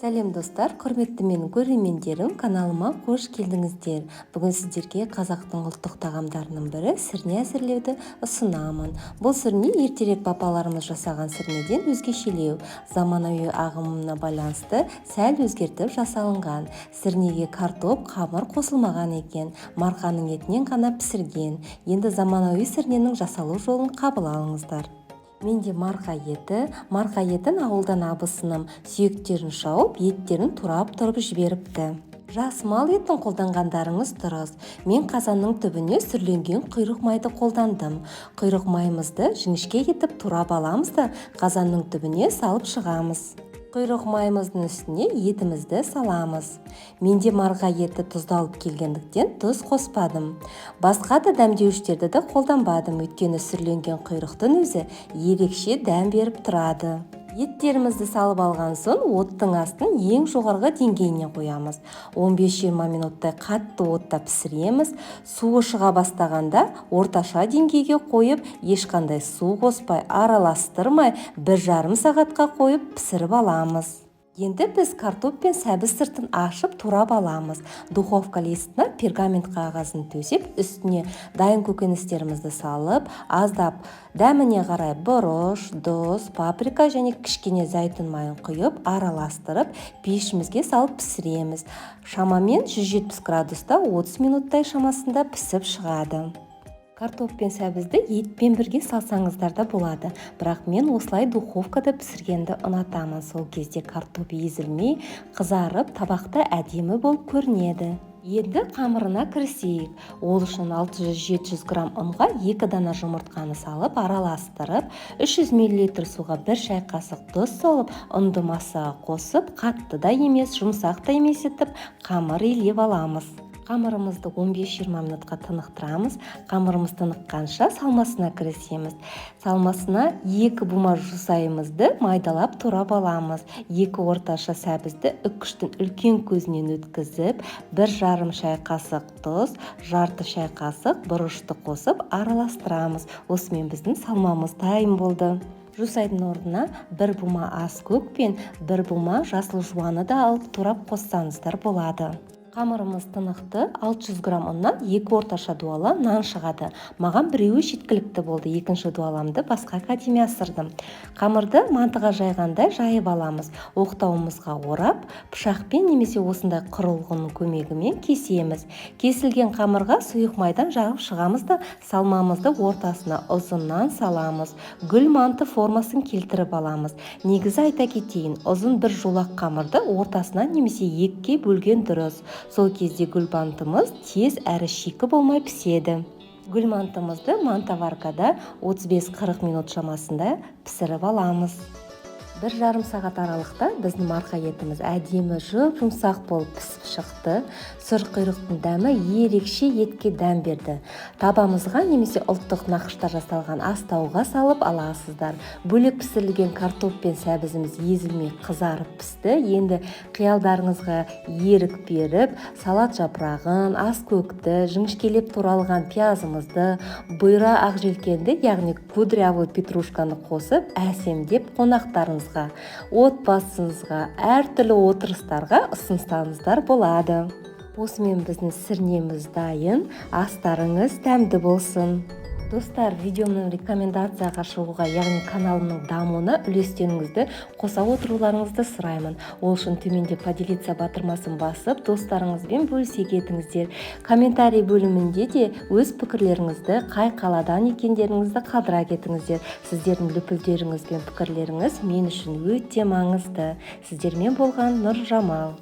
Сәлем достар, құрметті менің көрермендерім, каналыма қош келдіңіздер. Бүгін сіздерге қазақтың ұлттық тағамдарының бірі сірне әзірлеуді ұсынамын. Бұл сірне ертерек бабаларымыз жасаған сірнеден өзгешелеу, заманауи ағымына байланысты сәл өзгертіп жасалынған. Сірнеге картоп, қамыр қосылмаған екен, марқаның етінен ғана пісірген. Енді заманауи сірненің жасалу жолын қабыл алыңыздар. Менде марқа етін ауылдан абысыным сүйектерін шауып, еттерін турап тұрып жіберіпті. Жас мал етін қолданғандарыңыз дұрыс. Мен қазанның түбіне сүрленген құйрық майды қолдандым. Құйрық майымызды жіңішке етіп турап аламыз да қазанның түбіне салып шығамыз. Құйрық майымыздың үстіне етімізді саламыз. Менде марқа еті тұздалып келгендіктен тұз қоспадым. Басқа да дәмдеуіштерді де қолданбадым, өйткені сүрленген құйрықтың өзі ерекше дәм беріп тұрады. Еттерімізді салып алған соң оттың астын ең жоғарғы деңгейіне қоямыз. 15-20 минуттай қатты отта пісіреміз. Суы шыға бастағанда орташа деңгейге қойып, ешқандай су қоспай, араластырмай 1,5 сағатқа қойып пісіріп аламыз. Енді біз картоп пен сәбіз сыртын ашып турап аламыз. Духовка листына пергамент қағазын төсеп, үстіне дайын көкөністерімізді салып, аздап дәміне қарай бұрыш, тұз, паприка және кішкене зәйтүн майын құйып, араластырып, пешімізге салып пісіреміз. Шамамен 170 градуста 30 минуттай шамасында пісіп шығады. Картоп пен сәбізді етпен бірге салсаңыздар да болады, бірақ мен осылай духовкада пісіргенді ұнатамын. Сол кезде картоп езілмей, қызарып, табақта әдемі болып көрінеді. Енді қамырына кірісейік. Ол үшін 600-700 грамм ұнға 2 дана жұмыртқаны салып, араластырып, 300 мл суға 1 шай қасық тұз салып, ұнды массаға қосып, қатты да емес, жұмсақ та емес етіп, қамыр илеп аламыз. Қамырымызды 15-20 минутқа тынықтырамыз. Қамырымыз тыныққанша салмасына кірісеміз. Салмасына 2 бума жусайымызды майдалап турап аламыз. 2 орташа сәбізді үккіштің үлкен көзінен өткізіп, 1,5 шай қасық тұз, жарты шай қасық бұрышты қосып араластырамыз. Осымен біздің салмамыз дайын болды. Жусайдың орнына 1 бума ас көк пен 1 бума жасыл жуаны да алып турап қоссаңыздар болады. Қамырымыз тынықты, 600 грамм ұннан 2 орташа дуала нан шығады. Маған біреуі жеткілікті болды, екінші дуаламды басқа кәдеме асырдым. Қамырды мантыға жайғандай жайып аламыз. Оқтауымызға орап, пышақпен немесе осындай құрылғының көмегімен кесеміз. Кесілген қамырға сұйық майдан жағып шығамыз да салмамызды ортасына ұзыннан саламыз. Гүл манты формасын келтіріп аламыз. Негізі айта кетейін, ұзын бір жолақ қамырды ортасына немесе екіге бөлген дұрыс. Сол кезде гүлмантымыз тез әрі шикі болмай піседі. Гүлмантымызды мантаваркада 35-40 минут шамасында пісіріп аламыз. 1,5 сағат аралықта біздің марқа етіміз әдемі жұмсақ болып пісіп шықты. Сұр құйрықтың дәмі ерекше етке дәм берді. Табамызға немесе ұлттық нақышта жасалған астауға салып аласыздар. Бөлек пісірілген картоп пен сәбізіміз езілмей қызарып пісті. Енді қиялдарыңызға ерік беріп, салат жапырағын, ас көкті, жіңішкелеп туралған пиязымызды, бұйра ақжелкенді, яғни кудрявый петрушканы қосып, әсемдеп қонақтарыңызға, отбасыңызға, әртүрлі отырыстарға ұсынсаңыздар болады. Осымен біздің сірнеміз дайын, астарыңыз дәмді болсын. Достар, видеомның рекомендацияға шығуға, яғни каналымның дамуына үлестеріңізді қоса отыруларыңызды сұраймын. Ол үшін төменде поделиться батырмасын басып, достарыңызбен бөлісе кетіңіздер. Комментарий бөлімінде де өз пікірлеріңізді, қай қаладан екендеріңізді қалдыра кетіңіздер. Сіздердің лүпілдеріңіз бен пікірлеріңіз мен үшін өте маңызды. Сіздермен болған Нұржамал.